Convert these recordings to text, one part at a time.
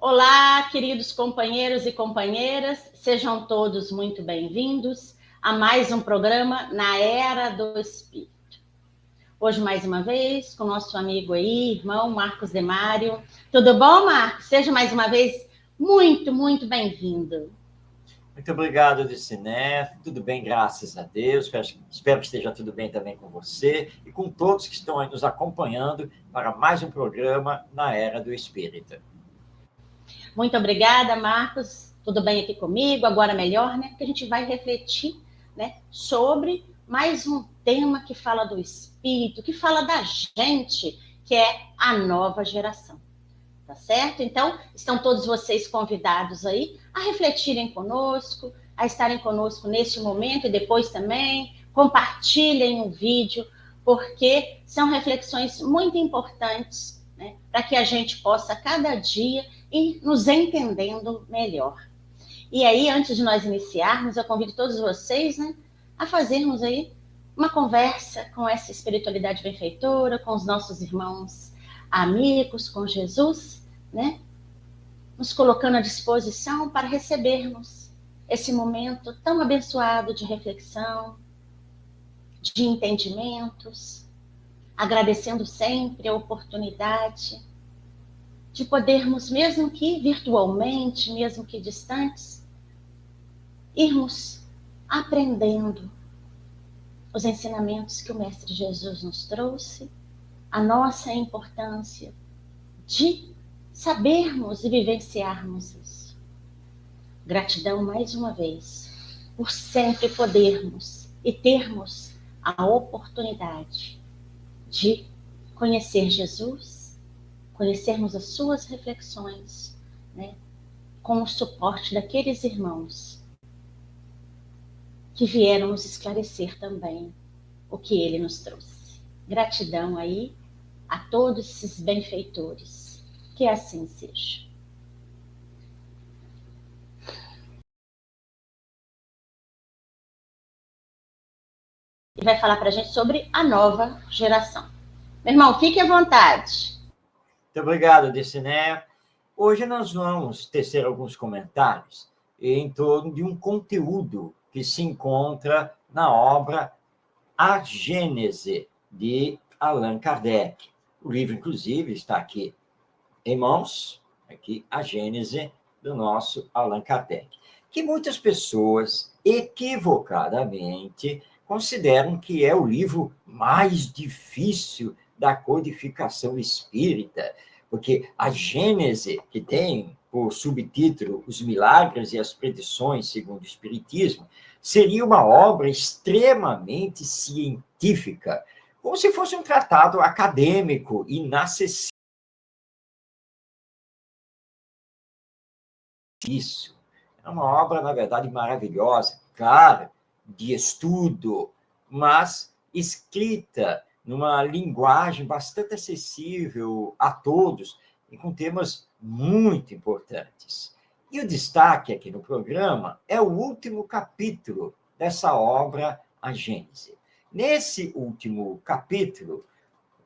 Olá, queridos companheiros e companheiras, sejam todos muito bem-vindos a mais um programa na Era do Espírito. Hoje, mais uma vez, com o nosso amigo aí, irmão Marcos Demário. Tudo bom, Marcos? Seja mais uma vez muito bem-vindo. Muito obrigado, Diciné. Tudo bem, graças a Deus. Espero que esteja tudo bem também com você e com todos que estão aí nos acompanhando para mais um programa na Era do Espírito. Muito obrigada, Marcos. Tudo bem aqui comigo? Agora melhor, né? Porque a gente vai refletir, né, sobre mais um tema que fala do espírito, que fala da gente, que é a nova geração. Tá certo? Então, estão todos vocês convidados aí a refletirem conosco, a estarem conosco neste momento e depois também. Compartilhem o vídeo, porque são reflexões muito importantes, né, para que a gente possa, cada dia, ir nos entendendo melhor. E aí, antes de nós iniciarmos, eu convido todos vocês, né, a fazermos aí uma conversa com essa espiritualidade benfeitora, com os nossos irmãos amigos, com Jesus, né? Nos colocando à disposição para recebermos esse momento tão abençoado de reflexão, de entendimentos, agradecendo sempre a oportunidade de podermos, mesmo que virtualmente, mesmo que distantes, irmos aprendendo os ensinamentos que o Mestre Jesus nos trouxe, a nossa importância de sabermos e vivenciarmos isso. Gratidão mais uma vez por sempre podermos e termos a oportunidade de conhecer Jesus, conhecermos as suas reflexões, né, com o suporte daqueles irmãos que vieram nos esclarecer também o que ele nos trouxe. Gratidão aí a todos esses benfeitores. Que assim seja. E vai falar para a gente sobre a nova geração. Meu irmão, fique à vontade. Muito obrigado, Diciné. Hoje nós vamos tecer alguns comentários em torno de um conteúdo que se encontra na obra A Gênese, de Allan Kardec. O livro, inclusive, está aqui em mãos, aqui, A Gênese, do nosso Allan Kardec, que muitas pessoas, equivocadamente, consideram que é o livro mais difícil da codificação espírita, porque a Gênese, que tem por subtítulo Os Milagres e as Predições segundo o Espiritismo, seria uma obra extremamente científica, como se fosse um tratado acadêmico, inacessível. Isso é uma obra, na verdade, maravilhosa, claro, de estudo, mas escrita numa linguagem bastante acessível a todos e com temas muito importantes. E o destaque aqui no programa é o último capítulo dessa obra, A Gênese. Nesse último capítulo,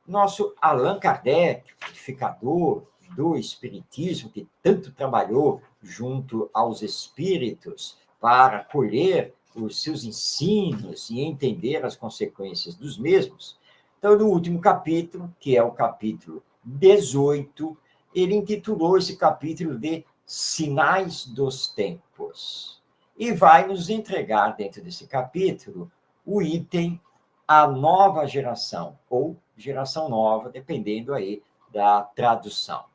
nosso Allan Kardec, codificador do Espiritismo, que tanto trabalhou junto aos espíritos para colher os seus ensinos e entender as consequências dos mesmos. Então, no último capítulo, que é o capítulo 18, ele intitulou esse capítulo de Sinais dos Tempos. E vai nos entregar, dentro desse capítulo, o item A Nova Geração, ou Geração Nova, dependendo aí da tradução.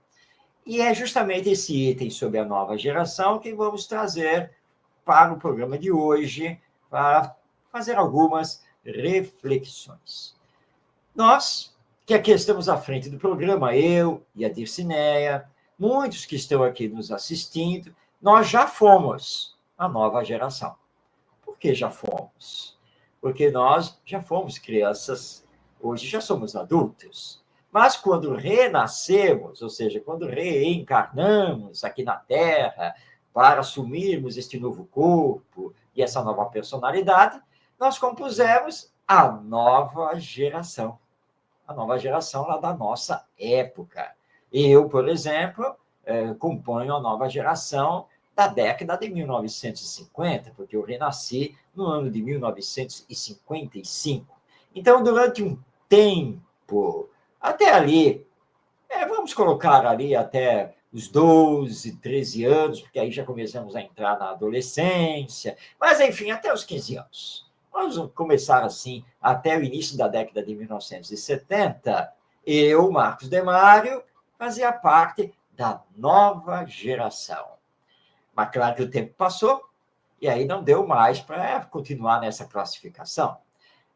E é justamente esse item sobre a nova geração que vamos trazer para o programa de hoje, para fazer algumas reflexões. Nós, que aqui estamos à frente do programa, eu e a Dircineia, muitos que estão aqui nos assistindo, nós já fomos a nova geração. Por que já fomos? Porque nós já fomos crianças, hoje já somos adultos. Mas quando renascemos, ou seja, quando reencarnamos aqui na Terra, para assumirmos este novo corpo e essa nova personalidade, nós compusemos a nova geração lá da nossa época. Eu, por exemplo, compõem a nova geração da década de 1950, porque eu renasci no ano de 1955. Então, durante um tempo, até ali, vamos colocar ali até os 12, 13 anos, porque aí já começamos a entrar na adolescência, mas, enfim, até os 15 anos. Vamos começar assim, até o início da década de 1970, eu, Marcos Demário, fazia parte da nova geração. Mas claro que o tempo passou, e aí não deu mais para continuar nessa classificação.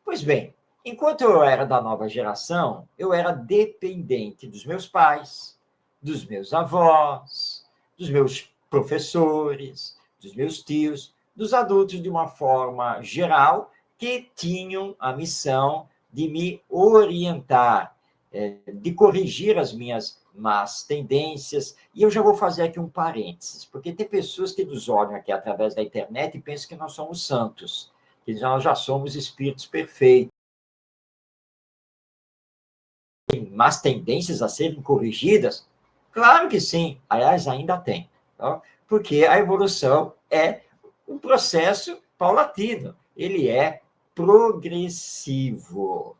Pois bem, enquanto eu era da nova geração, eu era dependente dos meus pais, dos meus avós, dos meus professores, dos meus tios, dos adultos de uma forma geral, que tinham a missão de me orientar, de corrigir as minhas más tendências. E eu já vou fazer aqui um parênteses, porque tem pessoas que nos olham aqui através da internet e pensam que nós somos santos, que nós já somos espíritos perfeitos. Tem más tendências a serem corrigidas? Claro que sim, aliás, ainda tem, tá? Porque a evolução é um processo paulatino, ele é progressivo.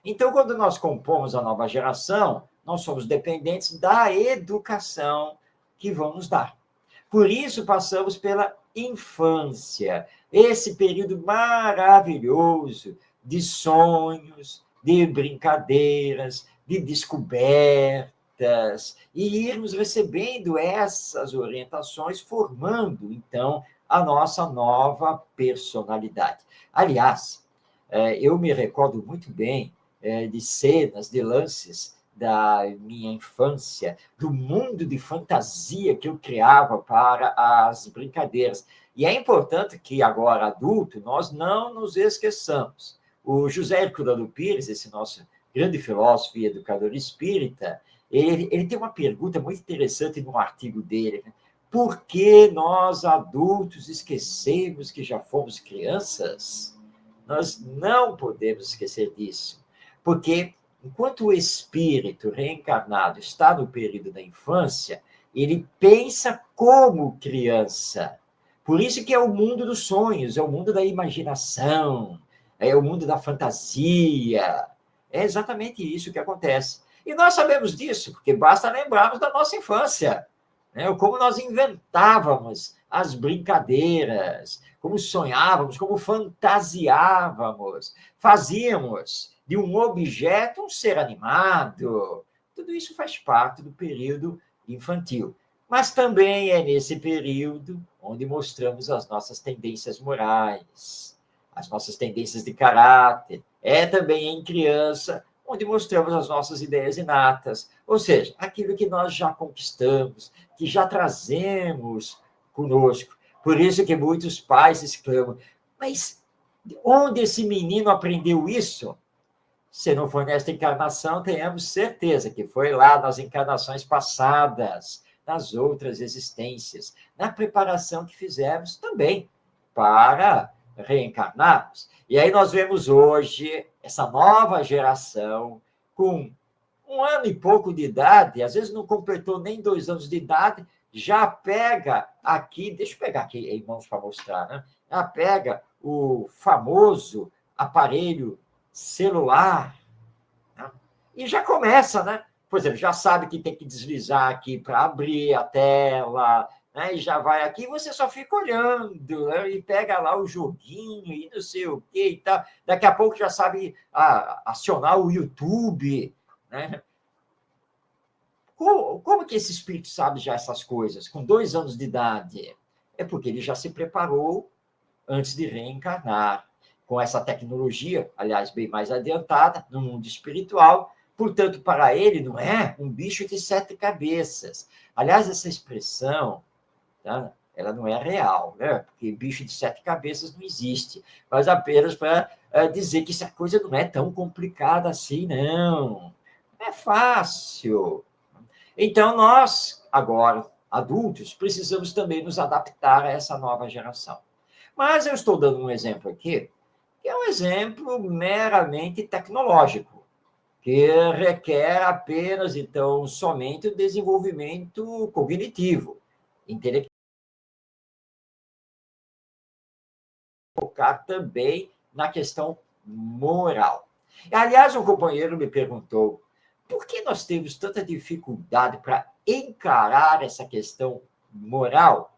Então, quando nós compomos a nova geração, nós somos dependentes da educação que vão nos dar. Por isso, passamos pela infância, esse período maravilhoso de sonhos, de brincadeiras, de descobertas, e irmos recebendo essas orientações, formando, então, a nossa nova personalidade. Aliás, eu me recordo muito bem de cenas, de lances da minha infância, do mundo de fantasia que eu criava para as brincadeiras. E é importante que, agora adulto, nós não nos esqueçamos. O José Herculano Pires, esse nosso grande filósofo e educador espírita, ele tem uma pergunta muito interessante num artigo dele. Por que nós, adultos, esquecemos que já fomos crianças? Nós não podemos esquecer disso, porque enquanto o espírito reencarnado está no período da infância, ele pensa como criança. Por isso que é o mundo dos sonhos, é o mundo da imaginação, é o mundo da fantasia. É exatamente isso que acontece. E nós sabemos disso, porque basta lembrarmos da nossa infância, né? Como nós inventávamos as brincadeiras, como sonhávamos, como fantasiávamos, fazíamos de um objeto um ser animado. Tudo isso faz parte do período infantil. Mas também é nesse período onde mostramos as nossas tendências morais, as nossas tendências de caráter. É também em criança onde mostramos as nossas ideias inatas, ou seja, aquilo que nós já conquistamos, que já trazemos conosco. Por isso que muitos pais exclamam, mas onde esse menino aprendeu isso? Se não foi nesta encarnação, tenhamos certeza que foi lá nas encarnações passadas, nas outras existências, na preparação que fizemos também para reencarnarmos. E aí nós vemos hoje essa nova geração com 1 ano e pouco de idade, às vezes não completou nem 2 anos de idade, já pega aqui, deixa eu pegar aqui em mãos para mostrar, né? Já pega o famoso aparelho celular, né? E já começa, né? Por exemplo, já sabe que tem que deslizar aqui para abrir a tela, né? E já vai aqui, você só fica olhando, né? E pega lá o joguinho e não sei o quê e tal. Daqui a pouco já sabe acionar o YouTube, né? Como que esse espírito sabe já essas coisas? Com 2 anos de idade? É porque ele já se preparou antes de reencarnar, com essa tecnologia, aliás, bem mais adiantada, no mundo espiritual. Portanto, para ele, não é um bicho de 7 cabeças. Aliás, essa expressão, tá? Ela não é real, né? Porque bicho de 7 cabeças não existe, mas apenas para dizer que essa coisa não é tão complicada assim, não. É fácil. Então, nós, agora, adultos, precisamos também nos adaptar a essa nova geração. Mas eu estou dando um exemplo aqui, que é um exemplo meramente tecnológico, que requer apenas, então, somente o desenvolvimento cognitivo, intelectual, focar também na questão moral. Aliás, um companheiro me perguntou, por que nós temos tanta dificuldade para encarar essa questão moral?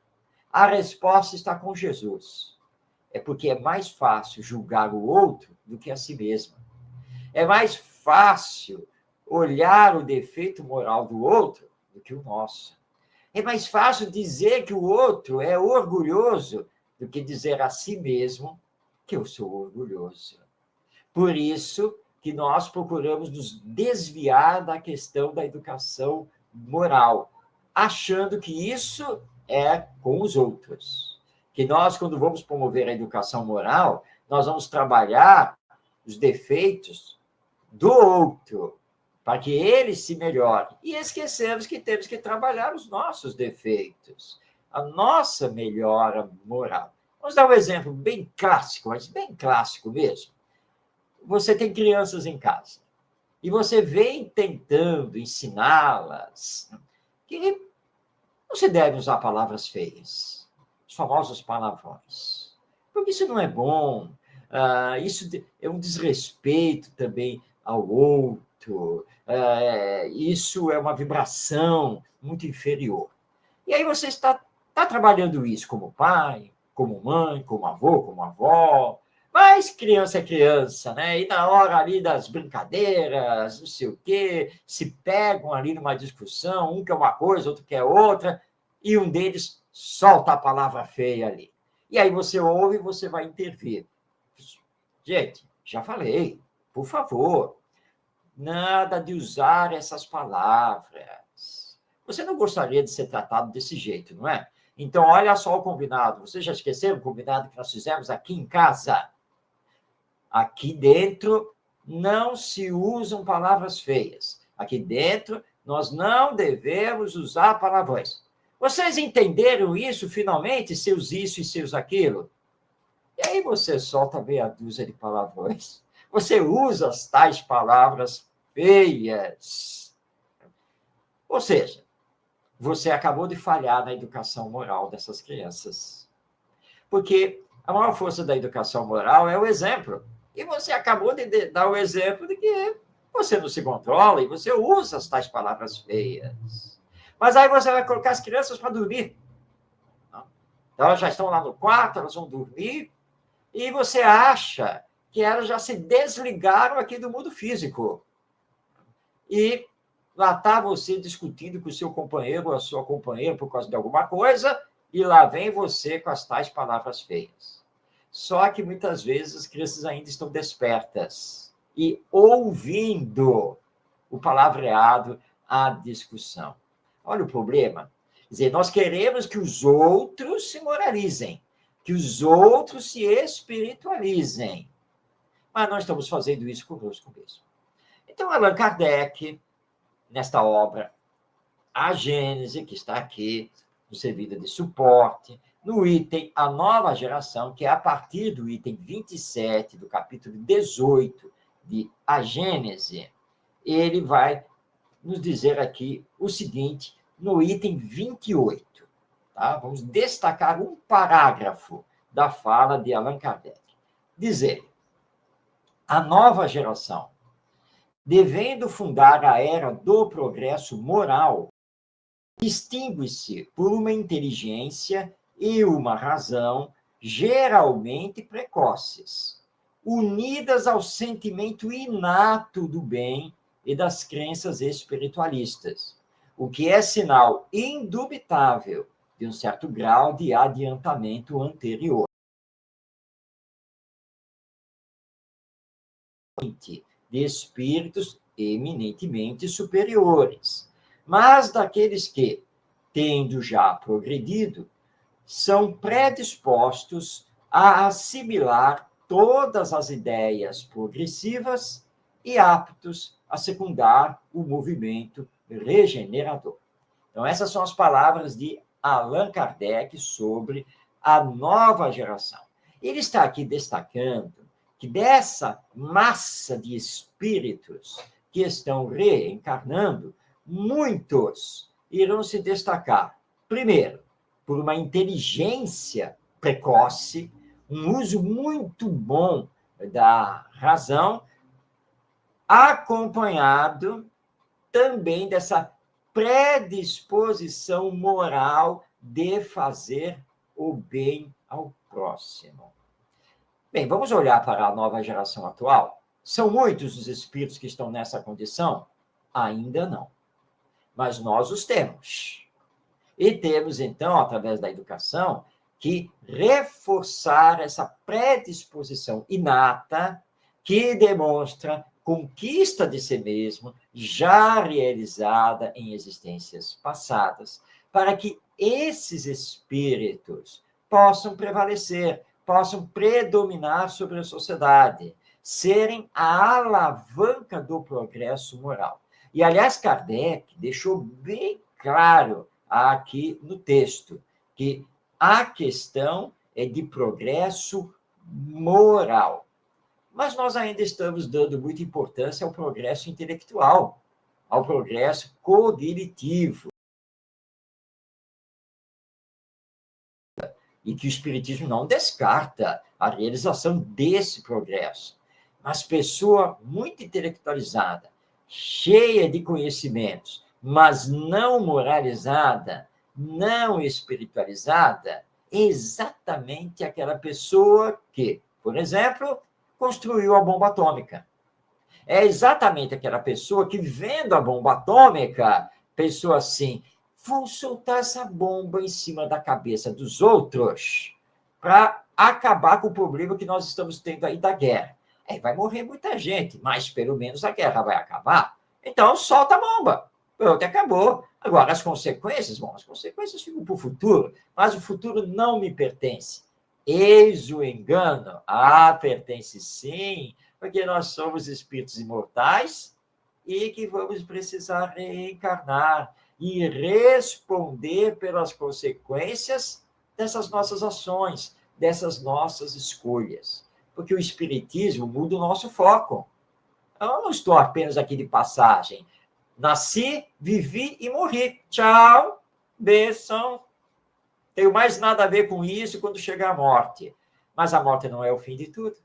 A resposta está com Jesus. É porque é mais fácil julgar o outro do que a si mesmo. É mais fácil olhar o defeito moral do outro do que o nosso. É mais fácil dizer que o outro é orgulhoso do que dizer a si mesmo que eu sou orgulhoso. Por isso que nós procuramos nos desviar da questão da educação moral, achando que isso é com os outros. Que nós, quando vamos promover a educação moral, nós vamos trabalhar os defeitos do outro, para que ele se melhore. E esquecemos que temos que trabalhar os nossos defeitos, a nossa melhora moral. Vamos dar um exemplo bem clássico, mas bem clássico mesmo. Você tem crianças em casa e você vem tentando ensiná-las que não se deve usar palavras feias, os famosos palavrões, porque isso não é bom, isso é um desrespeito também ao outro, isso é uma vibração muito inferior. E aí você está trabalhando isso como pai, como mãe, como avô, como avó, mas criança é criança, né? E na hora ali das brincadeiras, não sei o quê, se pegam ali numa discussão, um quer uma coisa, outro quer outra, e um deles solta a palavra feia ali. E aí você ouve e você vai intervir. Gente, já falei, por favor, nada de usar essas palavras. Você não gostaria de ser tratado desse jeito, não é? Então, olha só o combinado. Vocês já esqueceram o combinado que nós fizemos aqui em casa? Aqui dentro não se usam palavras feias. Aqui dentro nós não devemos usar palavrões. Vocês entenderam isso finalmente, seus isso e seus aquilo? E aí você solta meia dúzia de palavrões. Você usa as tais palavras feias. Ou seja, você acabou de falhar na educação moral dessas crianças. Porque a maior força da educação moral é o exemplo. E você acabou de dar o exemplo de que você não se controla e você usa as tais palavras feias. Mas aí você vai colocar as crianças para dormir. Então, elas já estão lá no quarto, elas vão dormir, e você acha que elas já se desligaram aqui do mundo físico. E lá está você discutindo com o seu companheiro ou a sua companheira por causa de alguma coisa, e lá vem você com as tais palavras feias. Só que muitas vezes as crianças ainda estão despertas e ouvindo o palavreado, a discussão. Olha o problema. Quer dizer, nós queremos que os outros se moralizem, que os outros se espiritualizem. Mas nós estamos fazendo isso conosco mesmo. Então, Allan Kardec, nesta obra, a Gênese, que está aqui, no servido de suporte, no item A Nova Geração, que é a partir do item 27, do capítulo 18 de A Gênese, ele vai nos dizer aqui o seguinte, no item 28. Tá? Vamos destacar um parágrafo da fala de Allan Kardec. Dizer, a nova geração, devendo fundar a era do progresso moral, distingue-se por uma inteligência e uma razão geralmente precoces, unidas ao sentimento inato do bem e das crenças espiritualistas, o que é sinal indubitável de um certo grau de adiantamento anterior. De espíritos eminentemente superiores, mas daqueles que, tendo já progredido, são predispostos a assimilar todas as ideias progressivas e aptos a secundar o movimento regenerador. Então, essas são as palavras de Allan Kardec sobre a nova geração. Ele está aqui destacando que dessa massa de espíritos que estão reencarnando, muitos irão se destacar, primeiro, por uma inteligência precoce, um uso muito bom da razão, acompanhado também dessa predisposição moral de fazer o bem ao próximo. Bem, vamos olhar para a nova geração atual. São muitos os espíritos que estão nessa condição? Ainda não. Mas nós os temos. E temos, então, através da educação, que reforçar essa predisposição inata que demonstra conquista de si mesmo, já realizada em existências passadas, para que esses espíritos possam prevalecer, possam predominar sobre a sociedade, serem a alavanca do progresso moral. E, aliás, Kardec deixou bem claro aqui no texto que a questão é de progresso moral. Mas nós ainda estamos dando muita importância ao progresso intelectual, ao progresso cognitivo. E que o Espiritismo não descarta a realização desse progresso. Mas pessoa muito intelectualizada, cheia de conhecimentos, mas não moralizada, não espiritualizada, é exatamente aquela pessoa que, por exemplo, construiu a bomba atômica. É exatamente aquela pessoa que, vendo a bomba atômica, pensou assim: vou soltar essa bomba em cima da cabeça dos outros para acabar com o problema que nós estamos tendo aí da guerra. Vai morrer muita gente, mas pelo menos a guerra vai acabar. Então, solta a bomba. Pronto, acabou. Agora, as consequências, bom, as consequências ficam para o futuro, mas o futuro não me pertence. Eis o engano. Pertence sim, porque nós somos espíritos imortais e que vamos precisar reencarnar e responder pelas consequências dessas nossas ações, dessas nossas escolhas. Porque o Espiritismo muda o nosso foco. Eu não estou apenas aqui de passagem. Nasci, vivi e morri. Tchau, bênção. Tenho mais nada a ver com isso quando chegar a morte. Mas a morte não é o fim de tudo.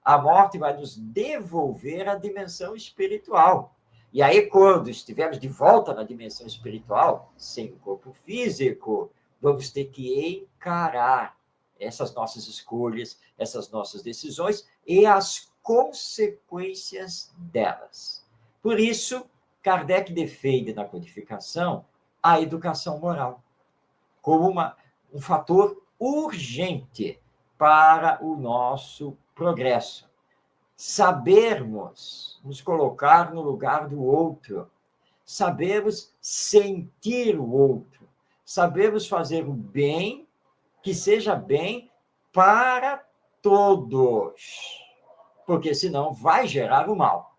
A morte vai nos devolver a dimensão espiritual. E aí, quando estivermos de volta na dimensão espiritual, sem o corpo físico, vamos ter que encarar essas nossas escolhas, essas nossas decisões e as consequências delas. Por isso, Kardec defende na codificação a educação moral como um fator urgente para o nosso progresso. Sabermos nos colocar no lugar do outro, sabermos sentir o outro, sabermos fazer o bem que seja bem para todos, porque senão vai gerar o mal,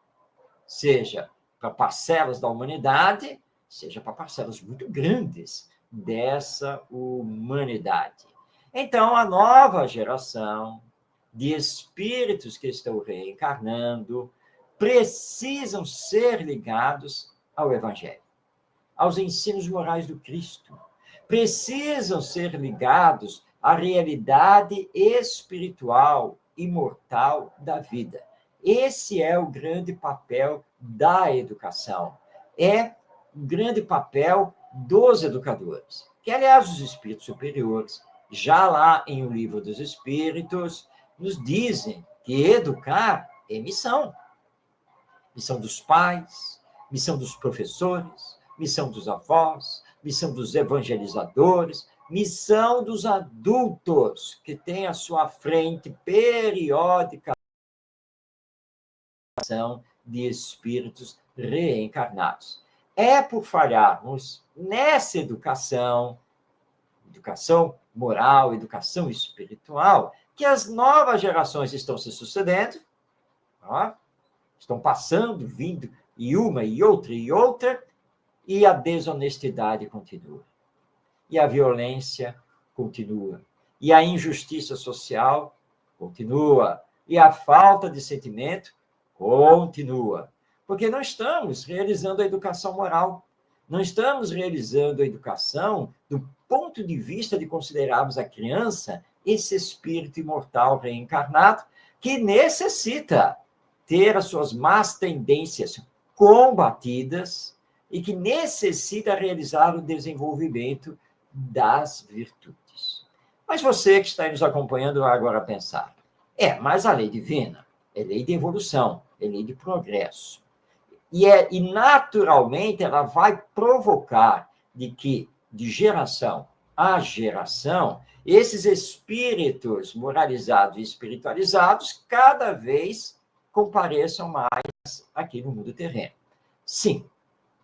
seja para parcelas da humanidade, seja para parcelas muito grandes dessa humanidade. Então, a nova geração de espíritos que estão reencarnando precisam ser ligados ao Evangelho, aos ensinos morais do Cristo. Precisam ser ligados à realidade espiritual, imortal da vida. Esse é o grande papel da educação. É o grande papel dos educadores. Que, aliás, os espíritos superiores, já lá em O Livro dos Espíritos, nos dizem que educar é missão. Missão dos pais, missão dos professores, missão dos avós, missão dos evangelizadores, missão dos adultos que têm à sua frente periódica de espíritos reencarnados. É por falharmos nessa educação moral, educação espiritual, que as novas gerações estão se sucedendo, estão passando, vindo, e uma, e outra, e a desonestidade continua. E a violência continua. E a injustiça social continua. E a falta de sentimento continua. porque não estamos realizando a educação moral, não estamos realizando a educação do ponto de vista de considerarmos a criança esse espírito imortal reencarnado que necessita ter as suas más tendências combatidas e que necessita realizar o desenvolvimento das virtudes. Mas você que está nos acompanhando vai agora pensar, mas a lei divina é lei de evolução, é lei de progresso. E naturalmente ela vai provocar de que, de geração a geração, esses espíritos moralizados e espiritualizados cada vez compareçam mais aqui no mundo terreno. Sim,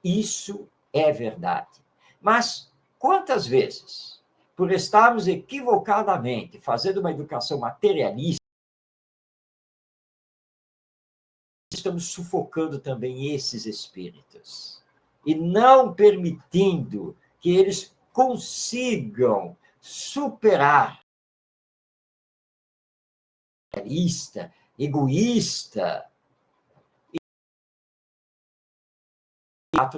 isso é verdade. Mas quantas vezes, por estarmos equivocadamente fazendo uma educação materialista, estamos sufocando também esses espíritos e não permitindo que eles consigam superar egoísta e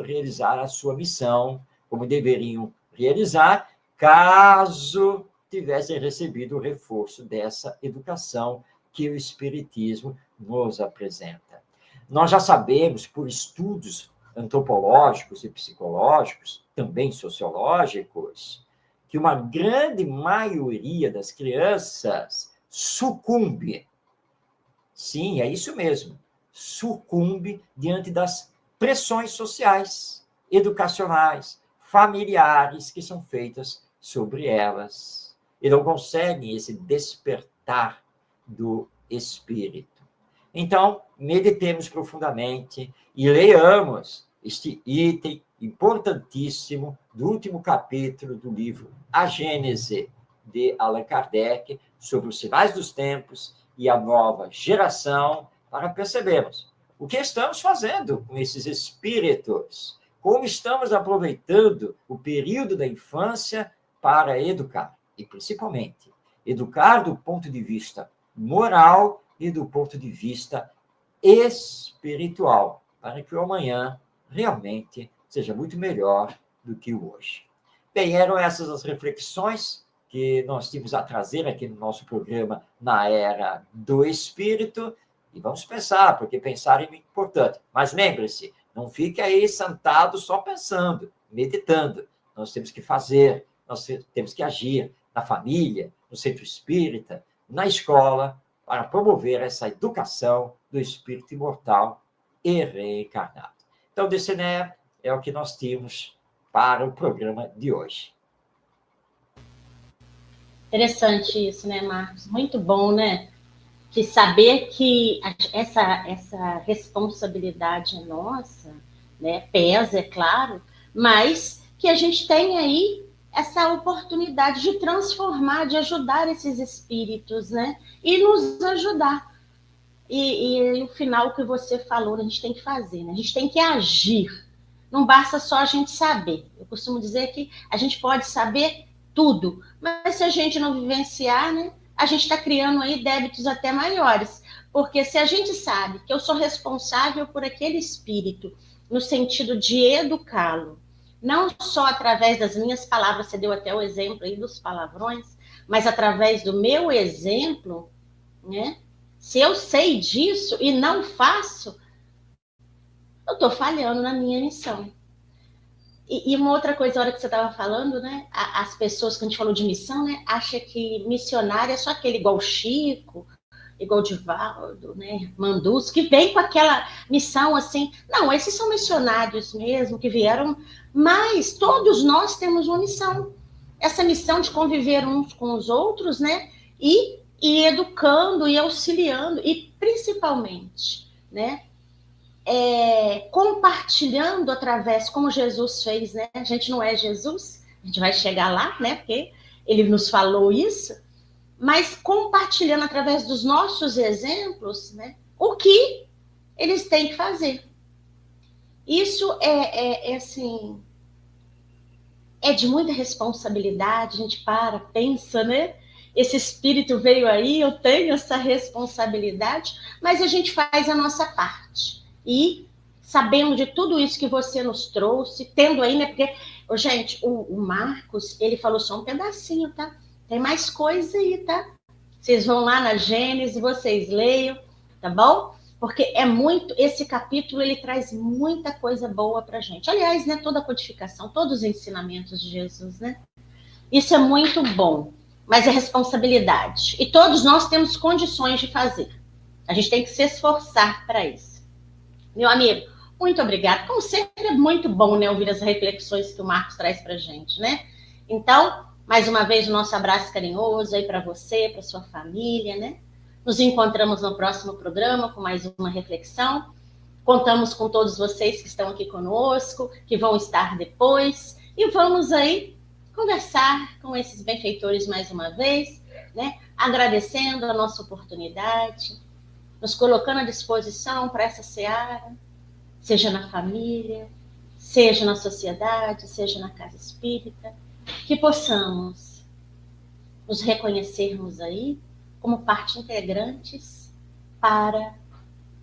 realizar a sua missão como deveriam realizar caso tivessem recebido o reforço dessa educação que o Espiritismo nos apresenta. Nós já sabemos, por estudos antropológicos e psicológicos, também sociológicos, que uma grande maioria das crianças sucumbe. Sim, é isso mesmo. Sucumbe diante das pressões sociais, educacionais, familiares que são feitas sobre elas. E não conseguem esse despertar do espírito. Então, meditemos profundamente e leiamos este item importantíssimo do último capítulo do livro A Gênese, de Allan Kardec, sobre os sinais dos tempos e a nova geração, para percebermos o que estamos fazendo com esses espíritos, como estamos aproveitando o período da infância para educar, e principalmente educar do ponto de vista moral e do ponto de vista espiritual, para que o amanhã realmente seja muito melhor do que o hoje. Bem, eram essas as reflexões que nós tínhamos a trazer aqui no nosso programa Na Era do Espírito, e vamos pensar, porque pensar é muito importante. Mas lembre-se, não fique aí sentado só pensando, meditando. Nós temos que fazer, nós temos que agir na família, no centro espírita, na escola, para promover essa educação do espírito imortal e reencarnado. Então, Decené, é o que nós temos para o programa de hoje. Interessante isso, né, Marcos? Muito bom, né? De saber que essa responsabilidade é nossa, né? Pesa, é claro, mas que a gente tem aí essa oportunidade de transformar, de ajudar esses espíritos, né? E nos ajudar. E o final que você falou, a gente tem que fazer, né? A gente tem que agir. Não basta só a gente saber. Eu costumo dizer que a gente pode saber tudo, mas se a gente não vivenciar, né? A gente está criando aí débitos até maiores. Porque se a gente sabe que eu sou responsável por aquele espírito, no sentido de educá-lo, não só através das minhas palavras, você deu até o exemplo aí dos palavrões, mas através do meu exemplo, né? Se eu sei disso e não faço, eu estou falhando na minha missão. E uma outra coisa, a hora que você estava falando, né? As pessoas, que a gente falou de missão, né? Acham que missionário é só aquele igual o Chico, igual o Divaldo, né? Mandus, que vem com aquela missão assim. Não, esses são missionários mesmo, que vieram, mas todos nós temos uma missão. Essa missão de conviver uns com os outros, né? E educando e auxiliando, e principalmente, né? Compartilhando através, como Jesus fez, né? A gente não é Jesus, a gente vai chegar lá, né? Porque ele nos falou isso, mas compartilhando através dos nossos exemplos, né? O que eles têm que fazer. Isso assim, é de muita responsabilidade, a gente pensa, né? Esse espírito veio aí, eu tenho essa responsabilidade, mas a gente faz a nossa parte. E sabendo de tudo isso que você nos trouxe, tendo aí, né? Porque, gente, o Marcos, ele falou só um pedacinho, tá? Tem mais coisa aí, tá? Vocês vão lá na Gênesis, vocês leiam, tá bom? Porque é muito, esse capítulo, ele traz muita coisa boa pra gente. Aliás, né, toda a codificação, todos os ensinamentos de Jesus, né? Isso é muito bom, mas é responsabilidade. E todos nós temos condições de fazer. A gente tem que se esforçar para isso. Meu amigo, muito obrigada. Como sempre, é muito bom, né, ouvir as reflexões que o Marcos traz pra gente, né? Então, mais uma vez, o nosso abraço carinhoso aí para você, para sua família, né? Nos encontramos no próximo programa com mais uma reflexão. Contamos com todos vocês que estão aqui conosco, que vão estar depois. E vamos aí conversar com esses benfeitores mais uma vez, né? Agradecendo a nossa oportunidade, nos colocando à disposição para essa seara, seja na família, seja na sociedade, seja na casa espírita, que possamos nos reconhecermos aí como parte integrantes para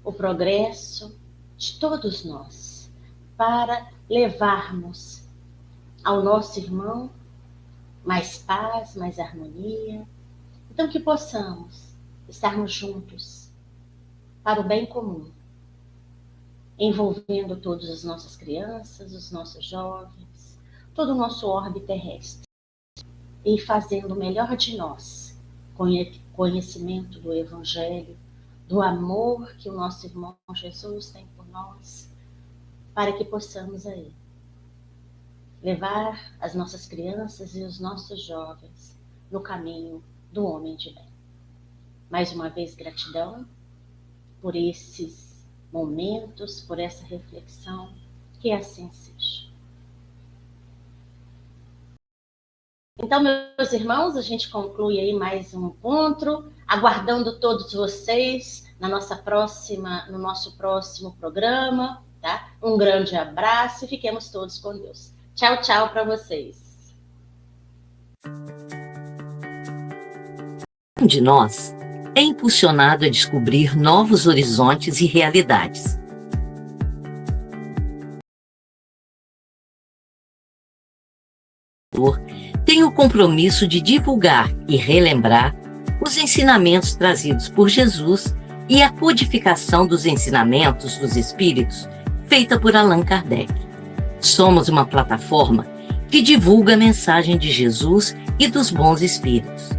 o progresso de todos nós, para levarmos ao nosso irmão mais paz, mais harmonia. Então, que possamos estarmos juntos para o bem comum, envolvendo todas as nossas crianças, os nossos jovens, todo o nosso orbe terrestre, e fazendo o melhor de nós, com conhecimento do Evangelho, do amor que o nosso irmão Jesus tem por nós, para que possamos aí levar as nossas crianças e os nossos jovens no caminho do homem de bem. Mais uma vez, gratidão por esses momentos, por essa reflexão, que assim seja. Então, meus irmãos, a gente conclui aí mais um encontro, aguardando todos vocês no nosso próximo programa, tá? Um grande abraço e fiquemos todos com Deus. Tchau, tchau para vocês. Um de nós é impulsionado a descobrir novos horizontes e realidades. Tem o compromisso de divulgar e relembrar os ensinamentos trazidos por Jesus e a codificação dos ensinamentos dos Espíritos feita por Allan Kardec. Somos uma plataforma que divulga a mensagem de Jesus e dos bons espíritos.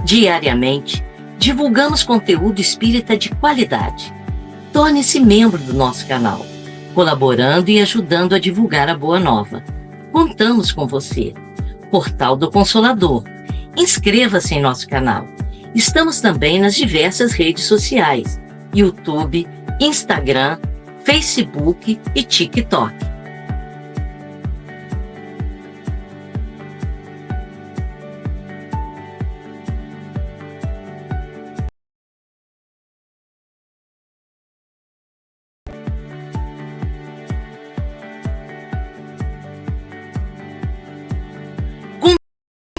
Diariamente, divulgamos conteúdo espírita de qualidade. Torne-se membro do nosso canal, colaborando e ajudando a divulgar a Boa Nova. Contamos com você. Portal do Consolador. Inscreva-se em nosso canal. Estamos também nas diversas redes sociais: YouTube, Instagram, Facebook e TikTok.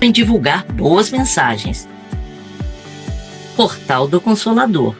Em divulgar boas mensagens. Portal do Consolador.